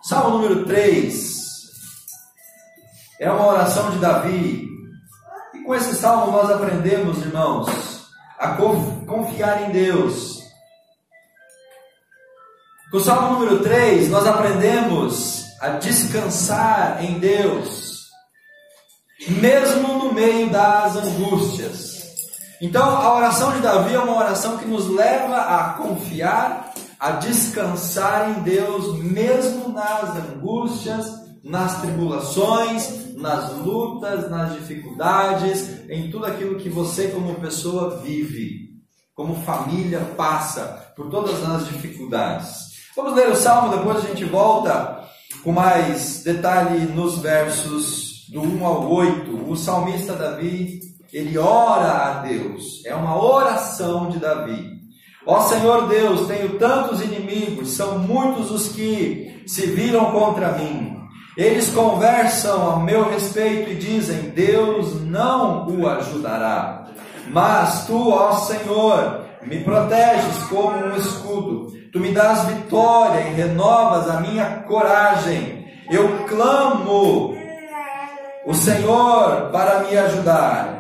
Salmo número 3 é uma oração de Davi. E com esse salmo nós aprendemos, irmãos, a confiar em Deus. Com o salmo número 3 nós aprendemos a descansar em Deus, mesmo no meio das angústias. Então a oração de Davi é uma oração que nos leva a confiar, a descansar em Deus, mesmo nas angústias, nas tribulações, nas lutas, nas dificuldades, em tudo aquilo que você como pessoa vive, como família passa por todas as dificuldades. Vamos ler o Salmo, depois a gente volta com mais detalhe nos versos do 1 ao 8. O salmista Davi, ele ora a Deus, é uma oração de Davi. Ó Senhor Deus, tenho tantos inimigos, são muitos os que se viram contra mim. Eles conversam a meu respeito e dizem, Deus não o ajudará. Mas tu, ó Senhor, me proteges como um escudo. Tu me dás vitória e renovas a minha coragem. Eu clamo o Senhor para me ajudar.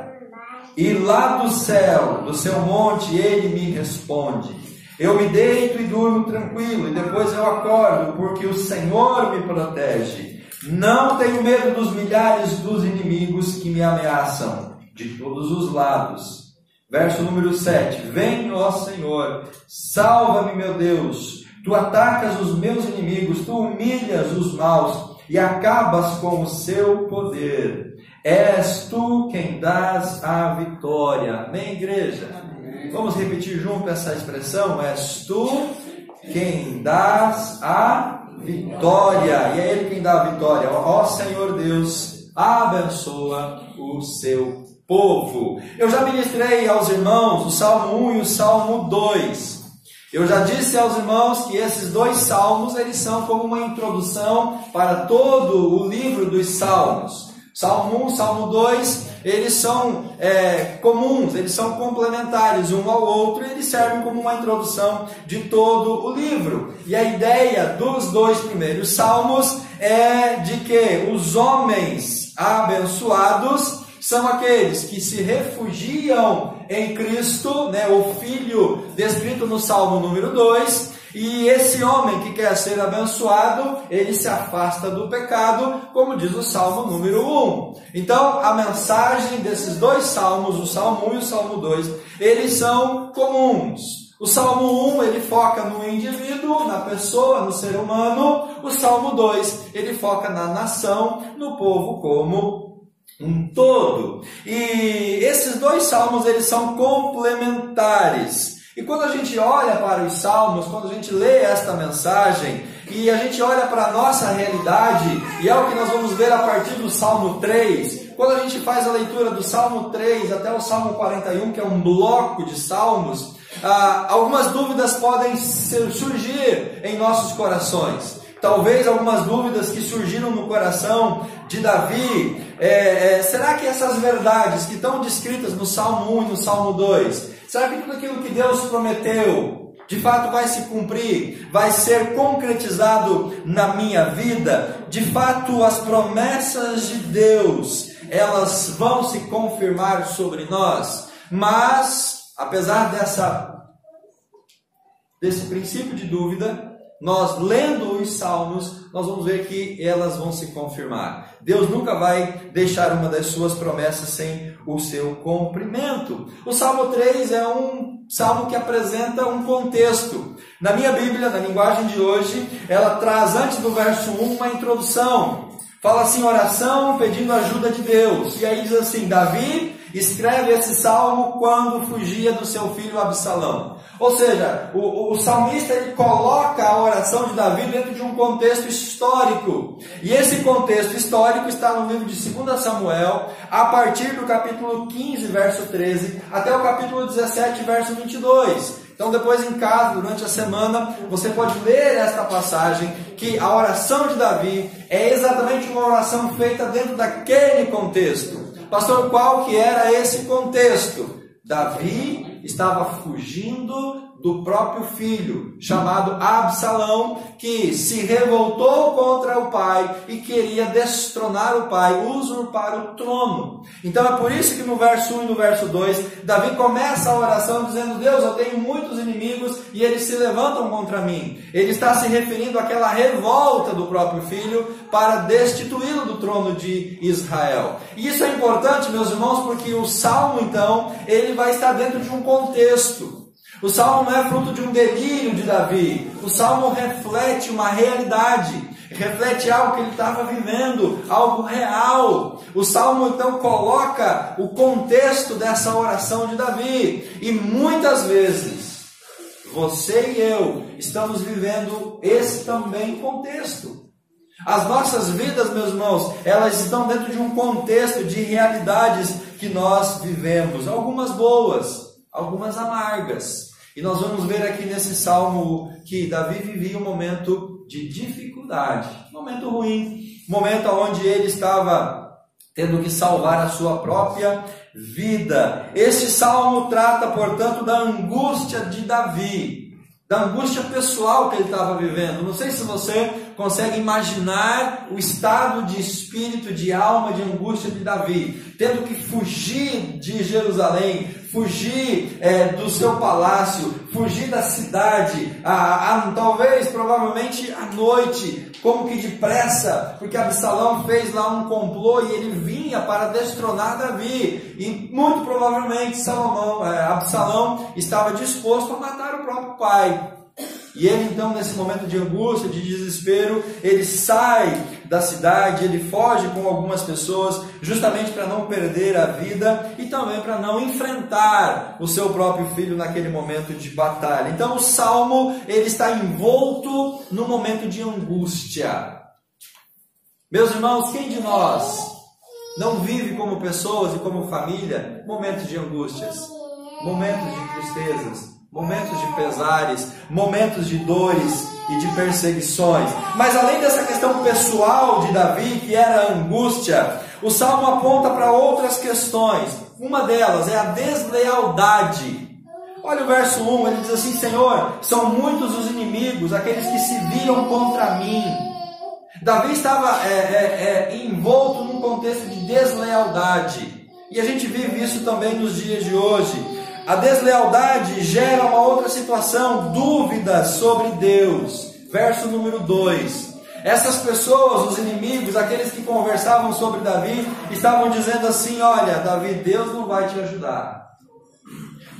E lá do céu, do seu monte, Ele me responde. Eu me deito e durmo tranquilo, e depois eu acordo, porque o Senhor me protege. Não tenho medo dos milhares dos inimigos que me ameaçam de todos os lados. Verso número 7. Vem, ó Senhor, salva-me, meu Deus. Tu atacas os meus inimigos, tu humilhas os maus e acabas com o seu poder. És tu quem dás a vitória. Amém, igreja? Amém. Vamos repetir junto essa expressão. És tu quem dás a vitória. E é Ele quem dá a vitória. Ó Senhor Deus, abençoa o seu povo. Eu já ministrei aos irmãos o Salmo 1 e o Salmo 2. Eu já disse aos irmãos que esses dois salmos, eles são como uma introdução para todo o livro dos Salmos. Salmo 1, Salmo 2, eles são comuns, eles são complementares um ao outro, e eles servem como uma introdução de todo o livro. E a ideia dos dois primeiros salmos é de que os homens abençoados são aqueles que se refugiam em Cristo, o Filho descrito no Salmo número 2, e esse homem que quer ser abençoado, ele se afasta do pecado, como diz o Salmo número 1. Então, a mensagem desses dois salmos, o Salmo 1 e o Salmo 2, eles são comuns. O Salmo 1, ele foca no indivíduo, na pessoa, no ser humano. O Salmo 2, ele foca na nação, no povo como um todo. E esses dois salmos, eles são complementares. E quando a gente olha para os salmos, quando a gente lê esta mensagem, e a gente olha para a nossa realidade, e é o que nós vamos ver a partir do Salmo 3, quando a gente faz a leitura do Salmo 3 até o Salmo 41, que é um bloco de salmos, algumas dúvidas podem surgir em nossos corações. Talvez algumas dúvidas que surgiram no coração de Davi. Será que essas verdades que estão descritas no Salmo 1 e no Salmo 2, será que tudo aquilo que Deus prometeu de fato vai se cumprir? Vai ser concretizado na minha vida? De fato, as promessas de Deus, elas vão se confirmar sobre nós? Mas, apesar desse princípio de dúvida, nós lendo os salmos, nós vamos ver que elas vão se confirmar. Deus nunca vai deixar uma das suas promessas sem o seu cumprimento. O Salmo 3 é um salmo que apresenta um contexto. Na minha Bíblia, na linguagem de hoje, ela traz antes do verso 1 uma introdução. Fala assim, oração pedindo ajuda de Deus. E aí diz assim, Davi escreve esse salmo quando fugia do seu filho Absalão. Ou seja, o salmista, ele coloca a oração de Davi dentro de um contexto histórico. E esse contexto histórico está no livro de 2 Samuel, a partir do capítulo 15, verso 13, até o capítulo 17, verso 22. Então depois em casa, durante a semana, você pode ler esta passagem, que a oração de Davi é exatamente uma oração feita dentro daquele contexto. Pastor, qual que era esse contexto? Davi estava fugindo do próprio filho, chamado Absalão, que se revoltou contra o pai e queria destronar o pai, usurpar o trono. Então é por isso que no verso 1 e no verso 2, Davi começa a oração dizendo: Deus, eu tenho muitos inimigos e eles se levantam contra mim. Ele está se referindo àquela revolta do próprio filho para destituí-lo do trono de Israel. E isso é importante, meus irmãos, porque o Salmo, então, ele vai estar dentro de um contexto. O Salmo não é fruto de um delírio de Davi. O Salmo reflete uma realidade, reflete algo que ele estava vivendo, algo real. O Salmo então coloca o contexto dessa oração de Davi. E muitas vezes, você e eu estamos vivendo esse também contexto. As nossas vidas, meus irmãos, elas estão dentro de um contexto de realidades que nós vivemos. Algumas boas, algumas amargas. E nós vamos ver aqui nesse salmo que Davi vivia um momento de dificuldade, um momento ruim, um momento onde ele estava tendo que salvar a sua própria vida. Este salmo trata, portanto, da angústia de Davi, da angústia pessoal que ele estava vivendo. Não sei se você consegue imaginar o estado de espírito, de alma, de angústia de Davi, tendo que fugir de Jerusalém, fugir do seu palácio, fugir da cidade, talvez, provavelmente à noite, como que depressa, porque Absalão fez lá um complô e ele vinha para destronar Davi, e muito provavelmente Absalão estava disposto a matar o próprio pai. E ele então, nesse momento de angústia, de desespero, ele sai da cidade, ele foge com algumas pessoas, justamente para não perder a vida e também para não enfrentar o seu próprio filho naquele momento de batalha. Então o Salmo, ele está envolto no momento de angústia. Meus irmãos, quem de nós não vive como pessoas e como família momentos de angústias, momentos de tristezas, momentos de pesares, momentos de dores e de perseguições? Mas além dessa questão pessoal de Davi, que era a angústia, o Salmo aponta para outras questões. Uma delas é a deslealdade. Olha o verso 1, ele diz assim: Senhor, são muitos os inimigos, aqueles que se viram contra mim. Davi estava envolto num contexto de deslealdade. E a gente vive isso também nos dias de hoje. A deslealdade gera uma outra situação, dúvidas sobre Deus. Verso número 2. Essas pessoas, os inimigos, aqueles que conversavam sobre Davi, estavam dizendo assim: olha, Davi, Deus não vai te ajudar.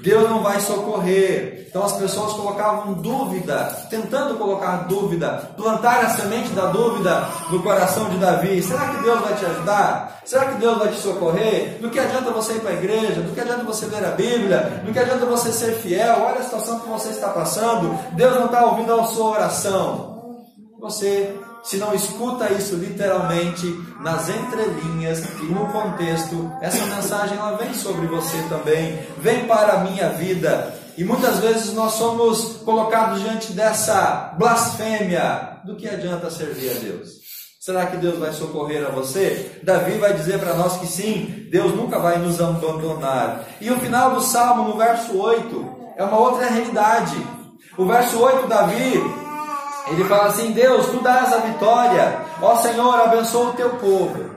Deus não vai socorrer. Então as pessoas colocavam dúvida, tentando colocar dúvida, plantar a semente da dúvida no coração de Davi. Será que Deus vai te ajudar? Será que Deus vai te socorrer? Do que adianta você ir para a igreja? Do que adianta você ler a Bíblia? Do que adianta você ser fiel? Olha a situação que você está passando. Deus não está ouvindo a sua oração. Você, se não escuta isso literalmente, nas entrelinhas e no contexto, essa mensagem ela vem sobre você também, vem para a minha vida. E muitas vezes nós somos colocados diante dessa blasfêmia: do que adianta servir a Deus? Será que Deus vai socorrer a você? Davi vai dizer para nós que sim, Deus nunca vai nos abandonar. E o final do Salmo, no verso 8, é uma outra realidade. O verso 8, Davi, ele fala assim: Deus, tu dás a vitória, ó Senhor, abençoa o teu povo.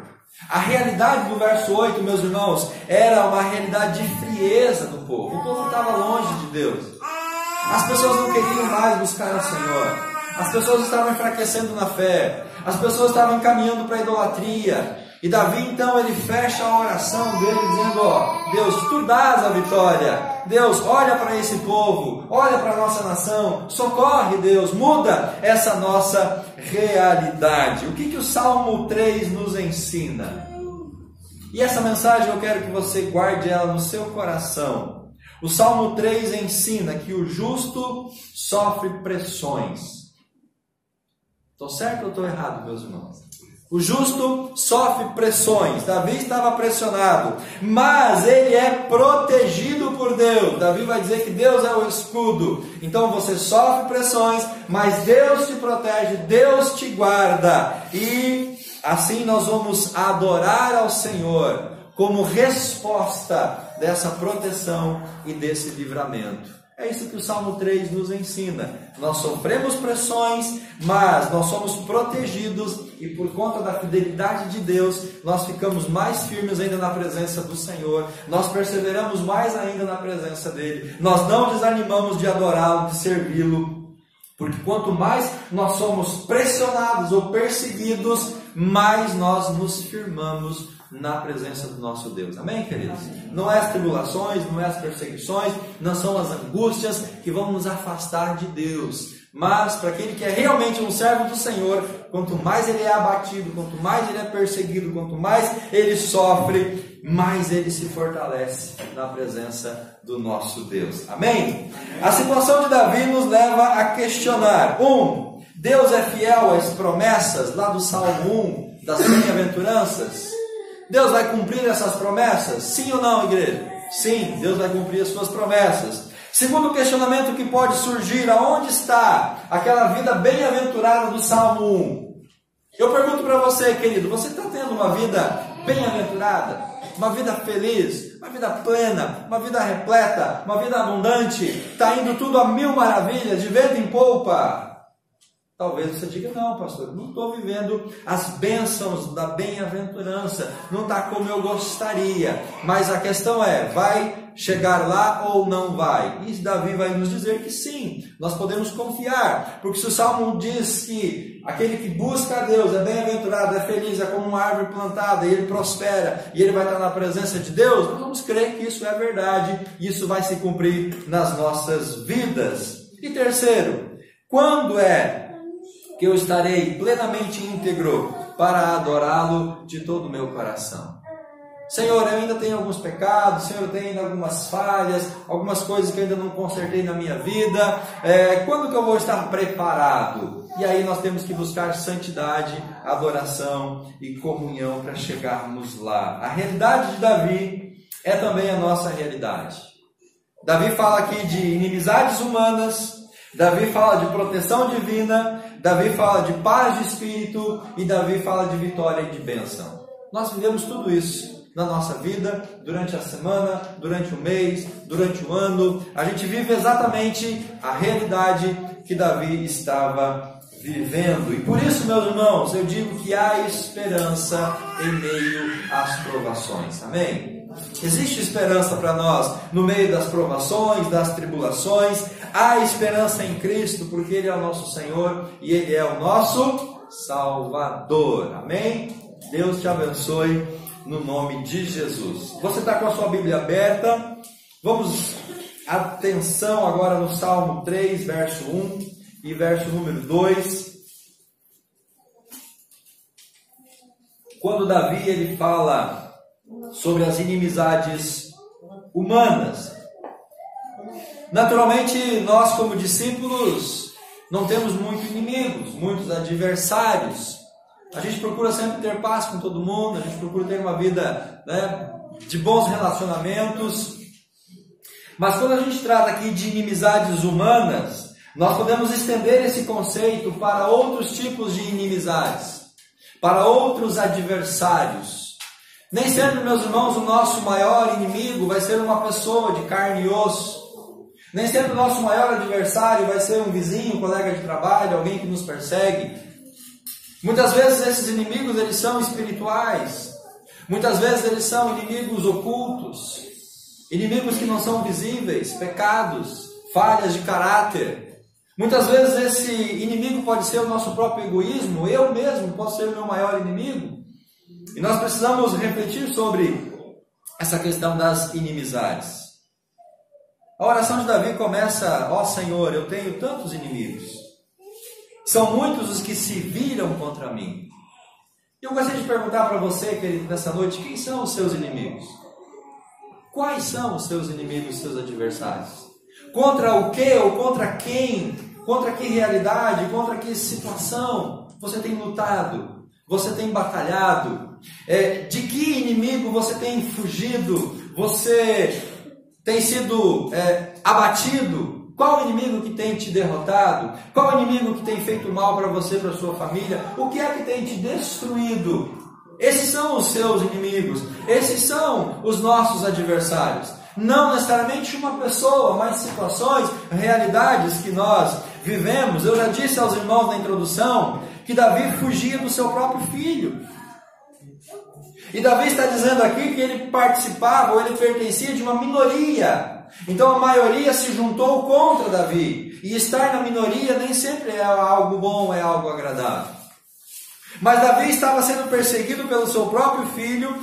A realidade do verso 8, meus irmãos, era uma realidade de frieza do povo. O povo estava longe de Deus. As pessoas não queriam mais buscar o Senhor. As pessoas estavam enfraquecendo na fé. As pessoas estavam caminhando para a idolatria. E Davi, então, ele fecha a oração dele dizendo: ó, Deus, tu dás a vitória. Deus, olha para esse povo, olha para a nossa nação, socorre, Deus, muda essa nossa realidade. O que o Salmo 3 nos ensina? E essa mensagem eu quero que você guarde ela no seu coração. O Salmo 3 ensina que o justo sofre pressões. Estou certo ou estou errado, meus irmãos? O justo sofre pressões. Davi estava pressionado, mas ele é protegido por Deus. Davi vai dizer que Deus é o escudo. Então você sofre pressões, mas Deus te protege, Deus te guarda. E assim nós vamos adorar ao Senhor como resposta dessa proteção e desse livramento. É isso que o Salmo 3 nos ensina. Nós sofremos pressões, mas nós somos protegidos e por conta da fidelidade de Deus, nós ficamos mais firmes ainda na presença do Senhor, nós perseveramos mais ainda na presença dEle, nós não desanimamos de adorá-lo, de servi-lo, porque quanto mais nós somos pressionados ou perseguidos, mais nós nos firmamos na presença do nosso Deus. Amém, queridos? Não é as tribulações, não é as perseguições, não são as angústias que vão nos afastar de Deus. Mas para aquele que é realmente um servo do Senhor, quanto mais ele é abatido, quanto mais ele é perseguido, quanto mais ele sofre, mais ele se fortalece na presença do nosso Deus. Amém? A situação de Davi nos leva a questionar. Deus é fiel às promessas lá do Salmo 1, das bem-aventuranças? Deus vai cumprir essas promessas? Sim ou não, igreja? Sim, Deus vai cumprir as suas promessas. Segundo questionamento que pode surgir, aonde está aquela vida bem-aventurada do Salmo 1? Eu pergunto para você, querido, você está tendo uma vida bem-aventurada? Uma vida feliz? Uma vida plena? Uma vida repleta? Uma vida abundante? Está indo tudo a mil maravilhas, de vento em polpa? Talvez você diga, não, pastor, não estou vivendo as bênçãos da bem-aventurança, não está como eu gostaria. Mas a questão é, vai chegar lá ou não vai? E Davi vai nos dizer que sim, nós podemos confiar. Porque se o Salmo diz que aquele que busca a Deus é bem-aventurado, é feliz, é como uma árvore plantada, e ele prospera, e ele vai estar na presença de Deus, nós vamos crer que isso é verdade, e isso vai se cumprir nas nossas vidas. E terceiro, quando é que eu estarei plenamente íntegro para adorá-lo de todo o meu coração? Senhor, eu ainda tenho alguns pecados, Senhor, eu tenho ainda algumas falhas, algumas coisas que eu ainda não consertei na minha vida. Quando que eu vou estar preparado? E aí nós temos que buscar santidade, adoração e comunhão para chegarmos lá. A realidade de Davi é também a nossa realidade. Davi fala aqui de inimizades humanas, Davi fala de proteção divina, Davi fala de paz de espírito e Davi fala de vitória e de bênção. Nós vivemos tudo isso na nossa vida, durante a semana, durante o mês, durante o ano. A gente vive exatamente a realidade que Davi estava vivendo. E por isso, meus irmãos, eu digo que há esperança em meio às provações. Amém? Existe esperança para nós no meio das provações, das tribulações. Há esperança em Cristo, porque Ele é o nosso Senhor e Ele é o nosso Salvador. Amém? Deus te abençoe no nome de Jesus. Você está com a sua Bíblia aberta? Vamos, atenção agora no Salmo 3, verso 1 e verso número 2. Quando Davi ele fala sobre as inimizades humanas. Naturalmente, nós como discípulos não temos muitos inimigos, muitos adversários. A gente procura sempre ter paz com todo mundo, a gente procura ter uma vida, de bons relacionamentos. Mas quando a gente trata aqui de inimizades humanas, nós podemos estender esse conceito para outros tipos de inimizades, para outros adversários. Nem sempre, meus irmãos, o nosso maior inimigo vai ser uma pessoa de carne e osso. Nem sempre o nosso maior adversário vai ser um vizinho, um colega de trabalho, alguém que nos persegue. Muitas vezes esses inimigos eles são espirituais. Muitas vezes eles são inimigos ocultos. Inimigos que não são visíveis, pecados, falhas de caráter. Muitas vezes esse inimigo pode ser o nosso próprio egoísmo. Eu mesmo posso ser o meu maior inimigo. E nós precisamos refletir sobre essa questão das inimizades. A oração de Davi começa: ó Senhor, eu tenho tantos inimigos. São muitos os que se viram contra mim. E eu gostaria de perguntar para você, querido, nessa noite, quem são os seus inimigos? Quais são os seus inimigos, os seus adversários? Contra o que ou contra quem? Contra que realidade? Contra que situação você tem lutado? Você tem batalhado? De que inimigo você tem fugido? Você tem sido abatido? Qual o inimigo que tem te derrotado? Qual o inimigo que tem feito mal para você, para a sua família? O que é que tem te destruído? Esses são os seus inimigos. Esses são os nossos adversários. Não necessariamente uma pessoa, mas situações, realidades que nós vivemos. Eu já disse aos irmãos na introdução que Davi fugia do seu próprio filho. E Davi está dizendo aqui que ele participava, ou ele pertencia de uma minoria. Então a maioria se juntou contra Davi. E estar na minoria nem sempre é algo bom, é algo agradável. Mas Davi estava sendo perseguido pelo seu próprio filho.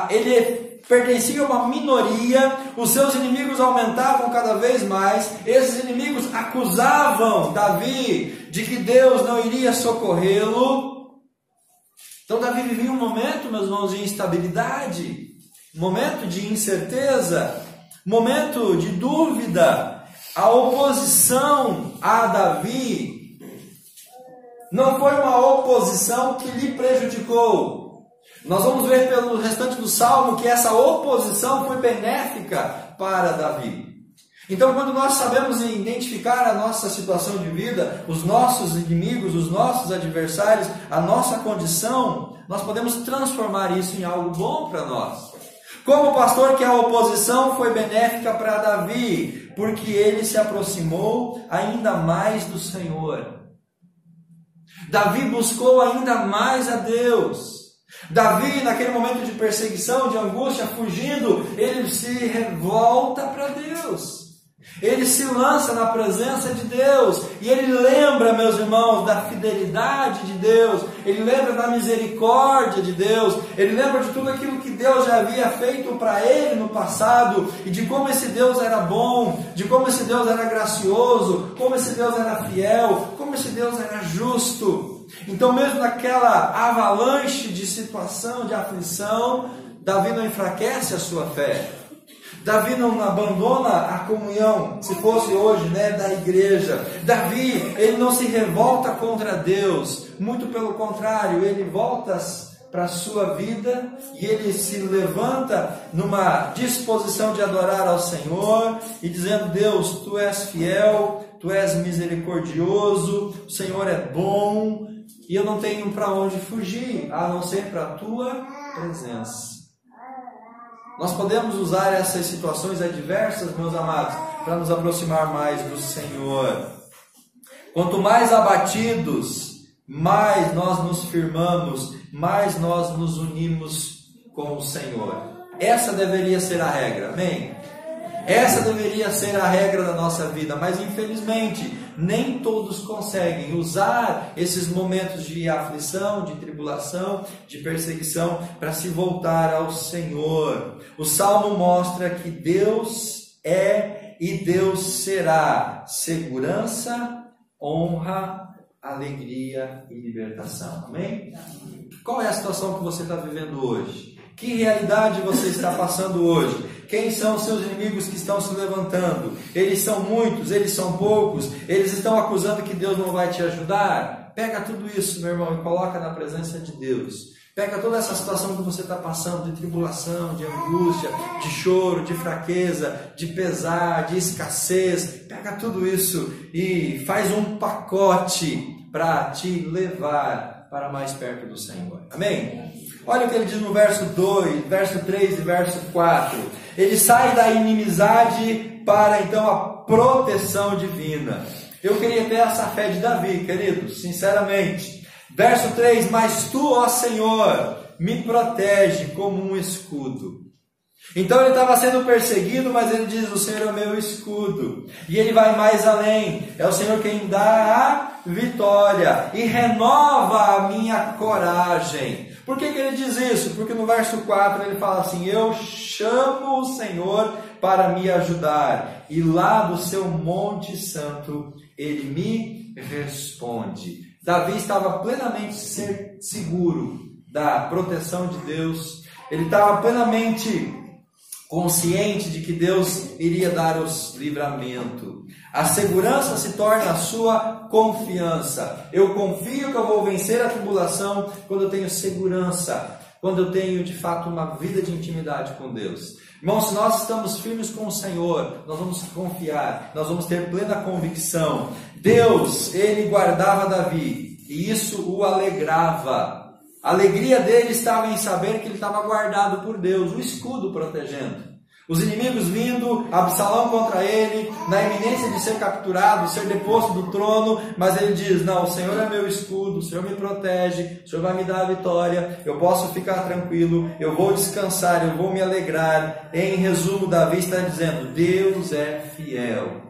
Ele pertencia a uma minoria. Os seus inimigos aumentavam cada vez mais. Esses inimigos acusavam Davi de que Deus não iria socorrê-lo. Então Davi vivia um momento, meus irmãos, de instabilidade, momento de incerteza, momento de dúvida. A oposição a Davi não foi uma oposição que lhe prejudicou. Nós vamos ver pelo restante do Salmo que essa oposição foi benéfica para Davi. Então, quando nós sabemos identificar a nossa situação de vida, os nossos inimigos, os nossos adversários, a nossa condição, nós podemos transformar isso em algo bom para nós. Como pastor, que a oposição foi benéfica para Davi, porque ele se aproximou ainda mais do Senhor. Davi buscou ainda mais a Deus. Davi, naquele momento de perseguição, de angústia, fugindo, ele se revolta para Deus. Ele se lança na presença de Deus. E ele lembra, meus irmãos, da fidelidade de Deus. Ele lembra da misericórdia de Deus. Ele lembra de tudo aquilo que Deus já havia feito para ele no passado. E de como esse Deus era bom. De como esse Deus era gracioso. Como esse Deus era fiel. Como esse Deus era justo. Então, mesmo naquela avalanche de situação, de aflição, Davi não enfraquece a sua fé. Davi não abandona a comunhão, se fosse hoje, da igreja. Davi, ele não se revolta contra Deus. Muito pelo contrário, ele volta para a sua vida e ele se levanta numa disposição de adorar ao Senhor e dizendo: Deus, Tu és fiel, Tu és misericordioso, o Senhor é bom e eu não tenho para onde fugir, a não ser para a Tua presença. Nós podemos usar essas situações adversas, meus amados, para nos aproximar mais do Senhor. Quanto mais abatidos, mais nós nos firmamos, mais nós nos unimos com o Senhor. Essa deveria ser a regra, amém? Essa deveria ser a regra da nossa vida, mas infelizmente nem todos conseguem usar esses momentos de aflição, de tribulação, de perseguição para se voltar ao Senhor. O Salmo mostra que Deus é e Deus será segurança, honra, alegria e libertação. Amém? Qual é a situação que você está vivendo hoje? Que realidade você está passando hoje? Quem são os seus inimigos que estão se levantando? Eles são muitos, eles são poucos, eles estão acusando que Deus não vai te ajudar? Pega tudo isso, meu irmão, e coloca na presença de Deus. Pega toda essa situação que você está passando, de tribulação, de angústia, de choro, de fraqueza, de pesar, de escassez. Pega tudo isso e faz um pacote para te levar para mais perto do Senhor. Amém? Olha o que ele diz no verso 2, verso 3 e verso 4. Ele sai da inimizade para então a proteção divina. Eu queria ter essa fé de Davi, queridos, sinceramente. Verso 3, mas Tu, ó Senhor, me protege como um escudo. Então ele estava sendo perseguido, mas ele diz: o Senhor é o meu escudo. E ele vai mais além: é o Senhor quem dá a vitória e renova a minha coragem. Por que ele diz isso? Porque no verso 4 ele fala assim: eu chamo o Senhor para me ajudar, e lá do seu monte santo ele me responde. Davi estava plenamente seguro da proteção de Deus. Ele estava plenamente consciente de que Deus iria dar os livramento. A segurança se torna a sua confiança. Eu confio que eu vou vencer a tribulação quando eu tenho segurança, quando eu tenho de fato uma vida de intimidade com Deus. Irmãos, se nós estamos firmes com o Senhor, nós vamos confiar, nós vamos ter plena convicção. Deus, Ele guardava Davi e isso o alegrava. A alegria dele estava em saber que ele estava guardado por Deus, o escudo protegendo. Os inimigos vindo, Absalão contra ele, na iminência de ser capturado, ser deposto do trono, mas ele diz: não, o Senhor é meu escudo, o Senhor me protege, o Senhor vai me dar a vitória, eu posso ficar tranquilo, eu vou descansar, eu vou me alegrar. Em resumo, Davi está dizendo: Deus é fiel.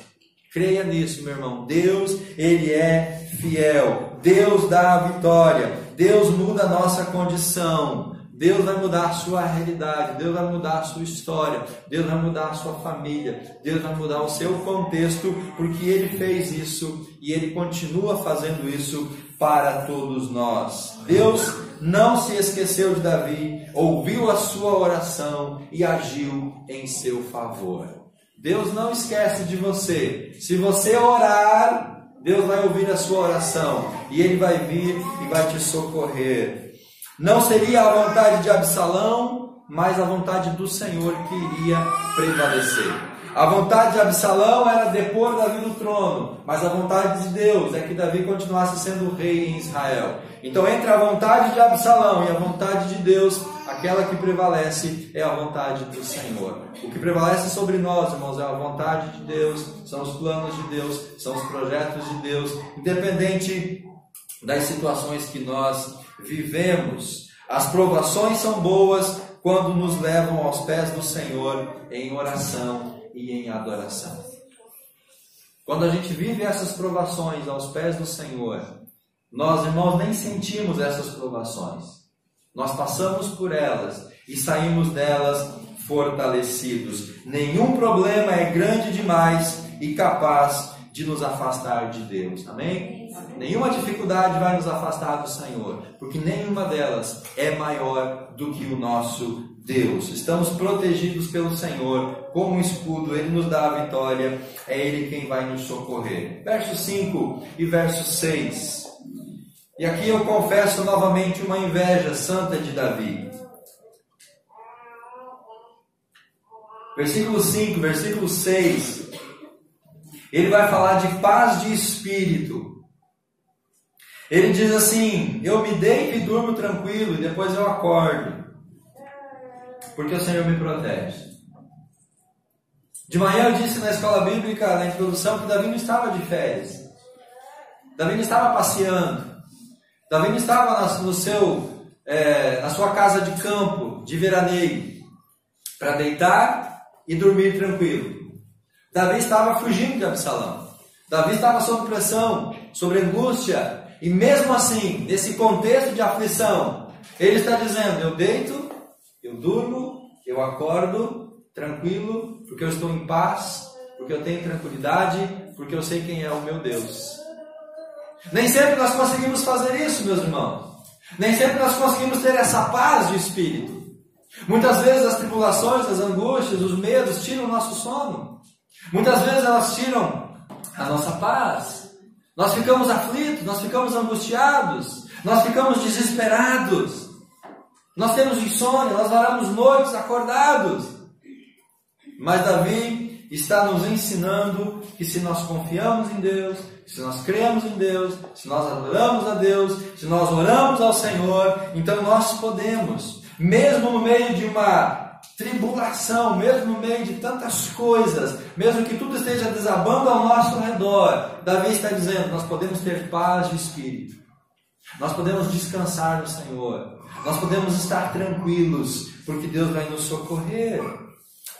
Creia nisso, meu irmão. Deus, Ele é fiel. Deus dá a vitória. Deus muda a nossa condição. Deus vai mudar a sua realidade, Deus vai mudar a sua história, Deus vai mudar a sua família, Deus vai mudar o seu contexto, porque Ele fez isso e Ele continua fazendo isso para todos nós. Deus não se esqueceu de Davi, ouviu a sua oração e agiu em seu favor. Deus não esquece de você. Se você orar, Deus vai ouvir a sua oração e Ele vai vir e vai te socorrer. Não seria a vontade de Absalão, mas a vontade do Senhor que iria prevalecer. A vontade de Absalão era depor Davi no trono, mas a vontade de Deus é que Davi continuasse sendo rei em Israel. Então, entre a vontade de Absalão e a vontade de Deus, aquela que prevalece é a vontade do Senhor. O que prevalece sobre nós, irmãos, é a vontade de Deus, são os planos de Deus, são os projetos de Deus, independente das situações que nós vivemos. As provações são boas quando nos levam aos pés do Senhor em oração e em adoração. Quando a gente vive essas provações aos pés do Senhor, nós, irmãos, nem sentimos essas provações. Nós passamos por elas e saímos delas fortalecidos. Nenhum problema é grande demais e capaz de nos afastar de Deus. Amém? Nenhuma dificuldade vai nos afastar do Senhor, porque nenhuma delas é maior do que o nosso Deus. Estamos protegidos pelo Senhor, como um escudo, Ele nos dá a vitória, é Ele quem vai nos socorrer. Verso 5 e verso 6. E aqui eu confesso novamente uma inveja santa de Davi. Versículo 5, versículo 6. Ele vai falar de paz de espírito. Ele diz assim: eu me deito e durmo tranquilo e depois eu acordo, porque o Senhor me protege. De manhã eu disse na escola bíblica, na introdução, que Davi não estava de férias. Davi não estava passeando. Davi não estava na sua casa de campo, de veraneio, para deitar e dormir tranquilo. Davi estava fugindo de Absalão. Davi estava sob pressão, sob angústia. E mesmo assim, nesse contexto de aflição, ele está dizendo: eu deito, eu durmo, eu acordo tranquilo, porque eu estou em paz, porque eu tenho tranquilidade, porque eu sei quem é o meu Deus. Nem sempre nós conseguimos fazer isso, meus irmãos. Nem sempre nós conseguimos ter essa paz de espírito. Muitas vezes as tribulações, as angústias, os medos tiram o nosso sono. Muitas vezes elas tiram a nossa paz. Nós ficamos aflitos, nós ficamos angustiados, nós ficamos desesperados. Nós temos insônia, nós varamos noites acordados. Mas Davi está nos ensinando que se nós confiamos em Deus, se nós cremos em Deus, se nós adoramos a Deus, se nós oramos ao Senhor, então nós podemos, mesmo no meio de uma tribulação, mesmo no meio de tantas coisas, mesmo que tudo esteja desabando ao nosso redor, Davi está dizendo: nós podemos ter paz de espírito, nós podemos descansar no Senhor, nós podemos estar tranquilos, porque Deus vai nos socorrer.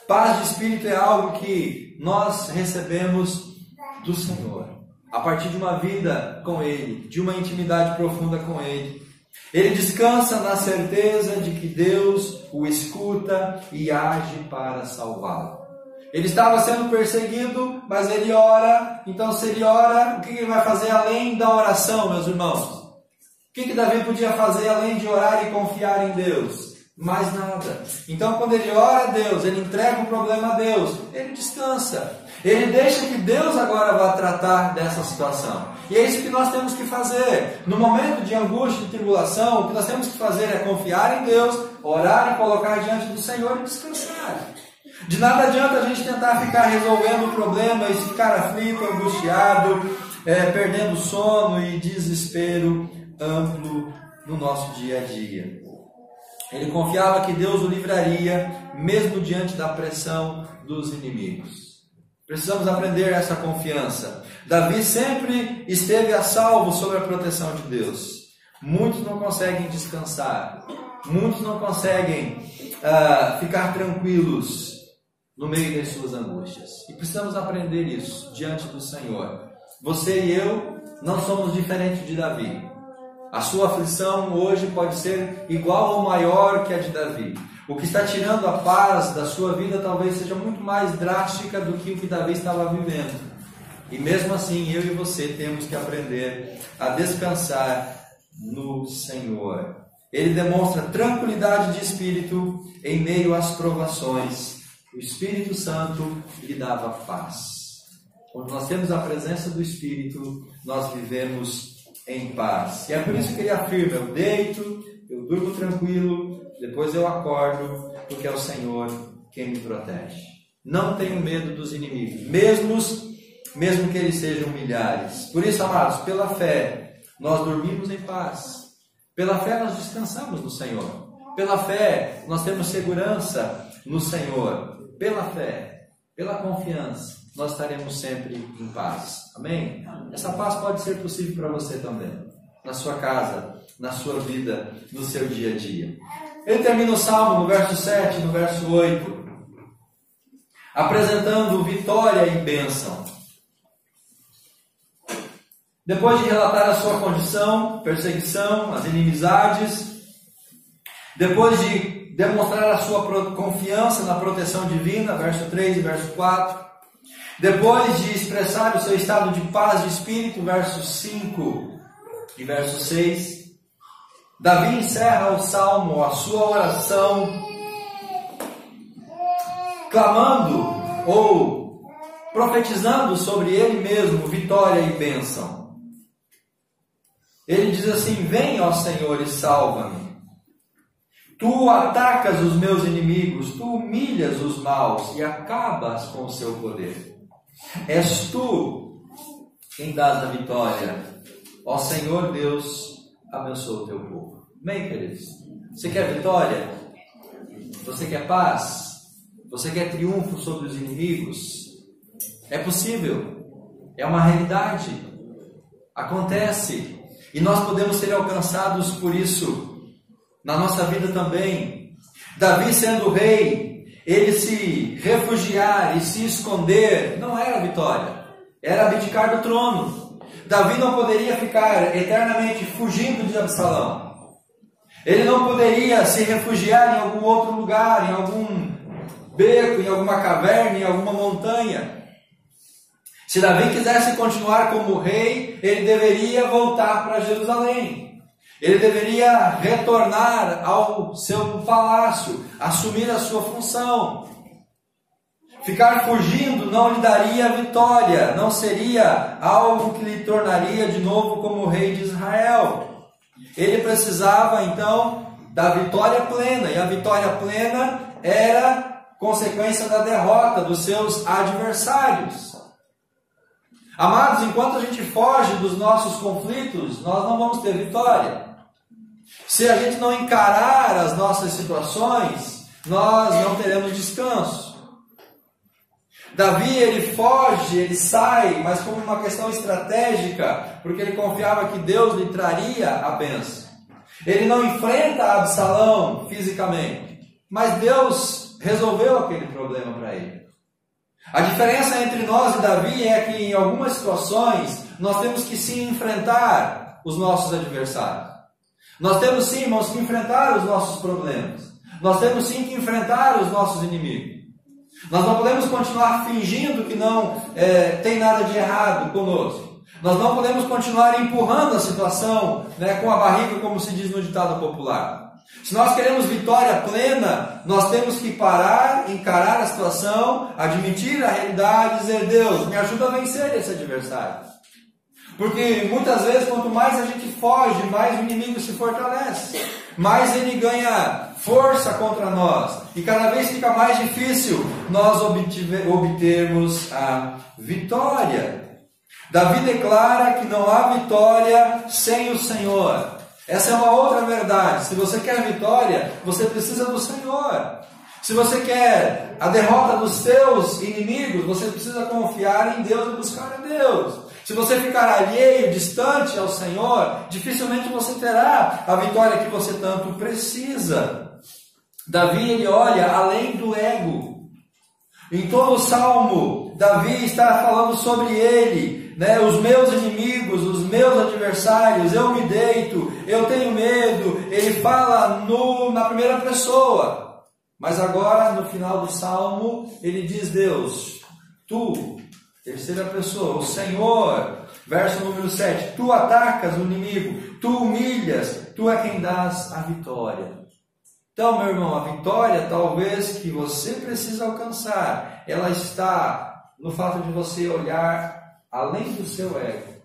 Paz de espírito é algo que nós recebemos do Senhor, a partir de uma vida com Ele, de uma intimidade profunda com Ele. Ele descansa na certeza de que Deus o escuta e age para salvá-lo. Ele estava sendo perseguido, mas ele ora. Então, se ele ora, o que ele vai fazer além da oração, meus irmãos? O que Davi podia fazer além de orar e confiar em Deus? Mais nada. Então, quando ele ora a Deus, ele entrega o problema a Deus, ele descansa. Ele deixa que Deus agora vá tratar dessa situação. E é isso que nós temos que fazer. No momento de angústia e tribulação, o que nós temos que fazer é confiar em Deus, orar e colocar diante do Senhor e descansar. De nada adianta a gente tentar ficar resolvendo o problema e ficar aflito, angustiado, perdendo sono e desespero amplo no nosso dia a dia. Ele confiava que Deus o livraria, mesmo diante da pressão dos inimigos. Precisamos aprender essa confiança. Davi sempre esteve a salvo sob a proteção de Deus. Muitos não conseguem descansar. Muitos não conseguem ficar tranquilos no meio das suas angústias. E precisamos aprender isso diante do Senhor. Você e eu não somos diferentes de Davi. A sua aflição hoje pode ser igual ou maior que a de Davi. O que está tirando a paz da sua vida talvez seja muito mais drástica do que o que Davi estava vivendo. E mesmo assim, eu e você temos que aprender a descansar no Senhor. Ele demonstra tranquilidade de espírito em meio às provações. O Espírito Santo lhe dava paz. Quando nós temos a presença do Espírito, nós vivemos em paz. E é por isso que ele afirma: eu deito, eu durmo tranquilo, depois eu acordo, porque é o Senhor quem me protege. Não tenho medo dos inimigos, mesmo que eles sejam milhares. Por isso, amados, pela fé, nós dormimos em paz. Pela fé, nós descansamos no Senhor. Pela fé, nós temos segurança no Senhor. Pela fé, pela confiança, nós estaremos sempre em paz. Amém? Essa paz pode ser possível para você também, na sua casa, na sua vida, no seu dia a dia. Ele termina o Salmo no verso 7, no verso 8, apresentando vitória e bênção. Depois de relatar a sua condição, perseguição, as inimizades, depois de demonstrar a sua confiança na proteção divina, verso 3 e verso 4, depois de expressar o seu estado de paz de espírito, verso 5 e verso 6, Davi encerra o salmo, a sua oração, clamando ou profetizando sobre ele mesmo vitória e bênção. Ele diz assim: vem, ó Senhor, e salva-me. Tu atacas os meus inimigos, tu humilhas os maus e acabas com o seu poder. És tu quem dás a vitória. Ó Senhor Deus, abençoa o teu povo. Amém, queridos? Você quer vitória? Você quer paz? Você quer triunfo sobre os inimigos? É possível. É uma realidade. Acontece. E nós podemos ser alcançados por isso na nossa vida também. Davi, sendo rei, ele se refugiar e se esconder não era vitória, era abdicar do trono. Davi não poderia ficar eternamente fugindo de Absalão. Ele não poderia se refugiar em algum outro lugar, em algum beco, em alguma caverna, em alguma montanha. Se Davi quisesse continuar como rei, ele deveria voltar para Jerusalém. Ele deveria retornar ao seu palácio, assumir a sua função. Ficar fugindo não lhe daria vitória, não seria algo que lhe tornaria de novo como rei de Israel. Ele precisava então da vitória plena, e a vitória plena era consequência da derrota dos seus adversários. Amados, enquanto a gente foge dos nossos conflitos, nós não vamos ter vitória. Se a gente não encarar as nossas situações, nós não teremos descanso. Davi, ele foge, ele sai, mas como uma questão estratégica, porque ele confiava que Deus lhe traria a bênção. Ele não enfrenta Absalão fisicamente, mas Deus resolveu aquele problema para ele. A diferença entre nós e Davi é que em algumas situações nós temos que sim enfrentar os nossos adversários. Nós temos sim, irmãos, que enfrentar os nossos problemas. Nós temos sim que enfrentar os nossos inimigos. Nós não podemos continuar fingindo que não tem nada de errado conosco. Nós não podemos continuar empurrando a situação, com a barriga, como se diz no ditado popular. Se nós queremos vitória plena, nós temos que parar, encarar a situação, admitir a realidade e dizer: Deus, me ajuda a vencer esse adversário. Porque muitas vezes, quanto mais a gente foge, mais o inimigo se fortalece, mais ele ganha força contra nós, e cada vez fica mais difícil nós obtermos a vitória. Davi declara que não há vitória sem o Senhor. Essa é uma outra verdade. Se você quer vitória, você precisa do Senhor. Se você quer a derrota dos seus inimigos, você precisa confiar em Deus e buscar a Deus. Se você ficar alheio, distante ao Senhor, dificilmente você terá a vitória que você tanto precisa. Davi, ele olha além do ego. Em todo o Salmo, Davi está falando sobre ele, né? Os meus inimigos, os meus adversários, eu me deito, eu tenho medo. Ele fala na primeira pessoa. Mas agora, no final do Salmo, ele diz: Deus, tu, terceira pessoa, o Senhor, verso número 7, tu atacas o inimigo, tu humilhas, tu é quem dás a vitória. Então, meu irmão, a vitória talvez que você precisa alcançar, ela está no fato de você olhar além do seu ego.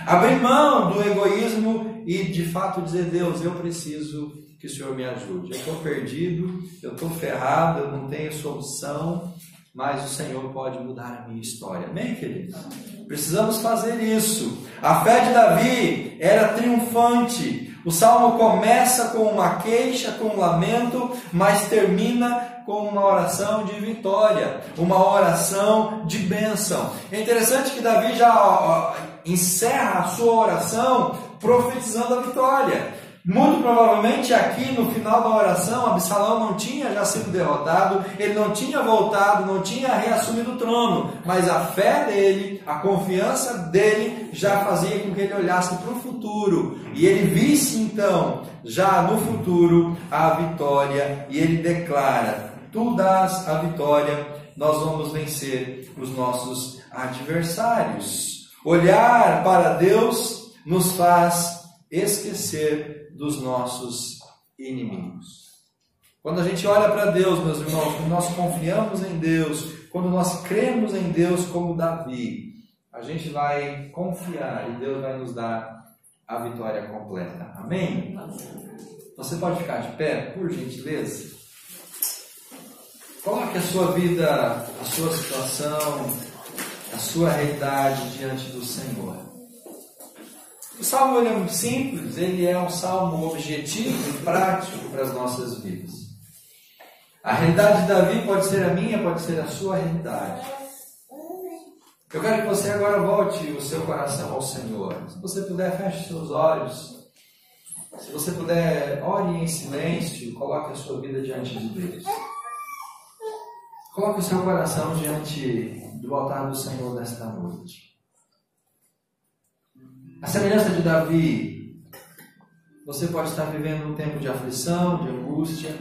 Abrir mão do egoísmo e de fato dizer: Deus, eu preciso que o Senhor me ajude. Eu estou perdido, eu estou ferrado, eu não tenho solução, mas o Senhor pode mudar a minha história. Amém, queridos? Precisamos fazer isso. A fé de Davi era triunfante. O Salmo começa com uma queixa, com um lamento, mas termina com uma oração de vitória, uma oração de bênção. É interessante que Davi já encerra a sua oração profetizando a vitória. Muito provavelmente aqui no final da oração, Absalão não tinha já sido derrotado, ele não tinha voltado, não tinha reassumido o trono, mas a fé dele, a confiança dele já fazia com que ele olhasse para o futuro e ele visse então já no futuro a vitória, e ele declara: tu dás a vitória, nós vamos vencer os nossos adversários. Olhar para Deus nos faz esquecer dos nossos inimigos. Quando a gente olha para Deus, meus irmãos, quando nós confiamos em Deus, quando nós cremos em Deus como Davi, a gente vai confiar e Deus vai nos dar a vitória completa. Amém? Você pode ficar de pé, por gentileza? Coloque a sua vida, a sua situação, a sua realidade diante do Senhor. O salmo ele é muito simples, ele é um salmo objetivo e prático para as nossas vidas. A realidade de Davi pode ser a minha, pode ser a sua realidade. Eu quero que você agora volte o seu coração ao Senhor. Se você puder, feche seus olhos. Se você puder, ore em silêncio, coloque a sua vida diante de Deus. Coloque o seu coração diante do altar do Senhor nesta noite. A semelhança de Davi, você pode estar vivendo um tempo de aflição, de angústia,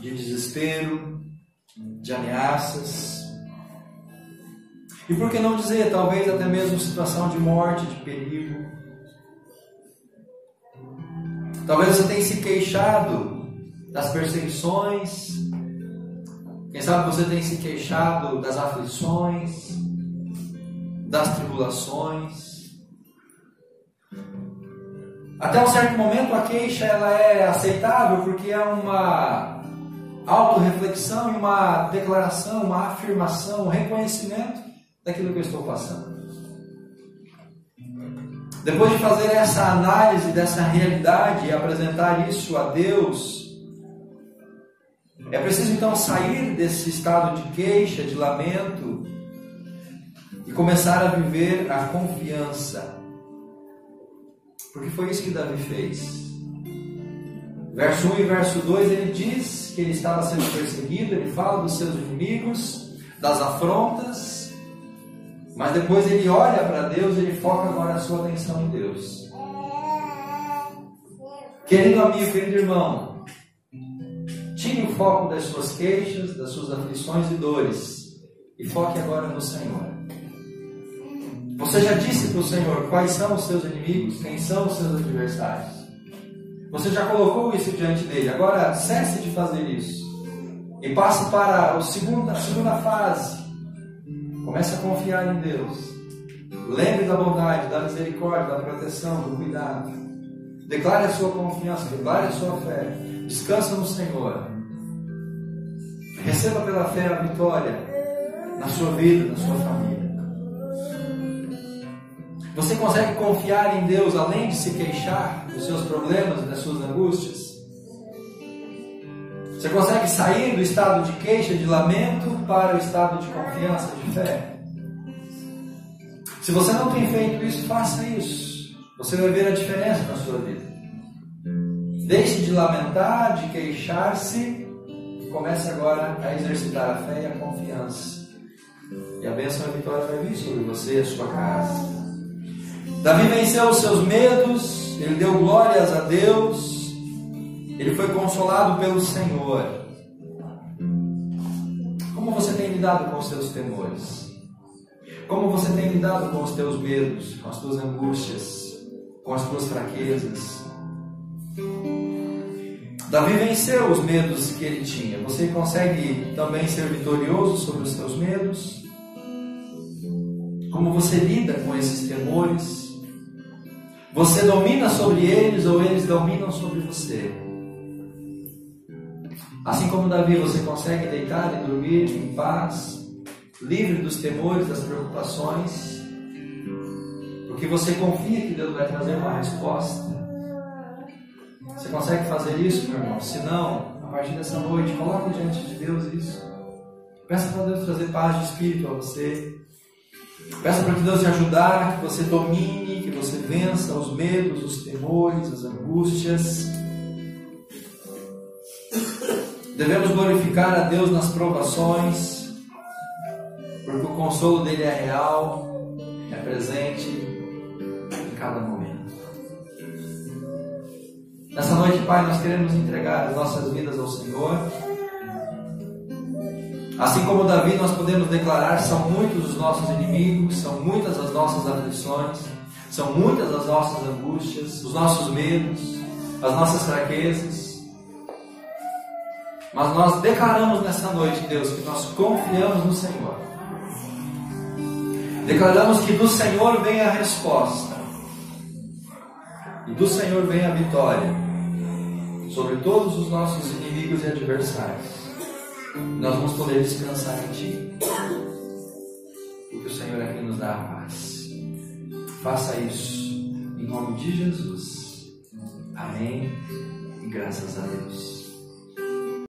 de desespero, de ameaças. E por que não dizer, talvez até mesmo situação de morte, de perigo. Talvez você tenha se queixado das perseguições. Quem sabe você tenha se queixado das aflições, das tribulações. Até um certo momento a queixa ela é aceitável porque é uma autorreflexão e uma declaração, uma afirmação, um reconhecimento daquilo que eu estou passando. Depois de fazer essa análise dessa realidade e apresentar isso a Deus, é preciso então sair desse estado de queixa, de lamento e começar a viver a confiança. Porque foi isso que Davi fez. Verso 1 e verso 2 ele diz que ele estava sendo perseguido, ele fala dos seus inimigos, das afrontas, mas depois ele olha para Deus e ele foca agora a sua atenção em Deus. Querido amigo, querido irmão, tire o foco das suas queixas, das suas aflições e dores e foque agora no Senhor. Você já disse para o Senhor quais são os seus inimigos, quem são os seus adversários. Você já colocou isso diante dele. Agora cesse de fazer isso e passe para a segunda fase. Comece a confiar em Deus. Lembre da bondade, da misericórdia, da proteção, do cuidado. Declare a sua confiança, declare a sua fé. Descansa no Senhor. Receba pela fé a vitória na sua vida, na sua família. Você consegue confiar em Deus além de se queixar dos seus problemas e das suas angústias? Você consegue sair do estado de queixa, de lamento, para o estado de confiança, de fé? Se você não tem feito isso, faça isso. Você vai ver a diferença na sua vida. Deixe de lamentar, de queixar-se, e comece agora a exercitar a fé e a confiança. E a bênção e a vitória vai vir sobre você e a sua casa. Davi venceu os seus medos, ele deu glórias a Deus, ele foi consolado pelo Senhor. Como você tem lidado com os seus temores? Como você tem lidado com os teus medos, com as tuas angústias, com as tuas fraquezas? Davi venceu os medos que ele tinha. Você consegue também ser vitorioso sobre os seus medos? Como você lida com esses temores? Você domina sobre eles ou eles dominam sobre você? Assim como Davi, você consegue deitar e dormir em paz, livre dos temores, das preocupações, porque você confia que Deus vai trazer uma resposta. Você consegue fazer isso, meu irmão? Se não, a partir dessa noite, coloque diante de Deus isso. Peça para Deus trazer paz de espírito a você. Peça para que Deus te ajudar, que você domine, que você vença os medos, os temores, as angústias. Devemos glorificar a Deus nas provações, porque o consolo dele é real, é presente em cada momento. Nessa noite, Pai, nós queremos entregar as nossas vidas ao Senhor. Assim como Davi, nós podemos declarar: são muitos os nossos inimigos, são muitas as nossas aflições, são muitas as nossas angústias, os nossos medos, as nossas fraquezas. Mas nós declaramos nessa noite, Deus, que nós confiamos no Senhor. Declaramos que do Senhor vem a resposta, e do Senhor vem a vitória sobre todos os nossos inimigos e adversários. Nós vamos poder descansar em Ti, porque o Senhor é quem nos dá a paz. Faça isso em nome de Jesus. Amém e graças a Deus.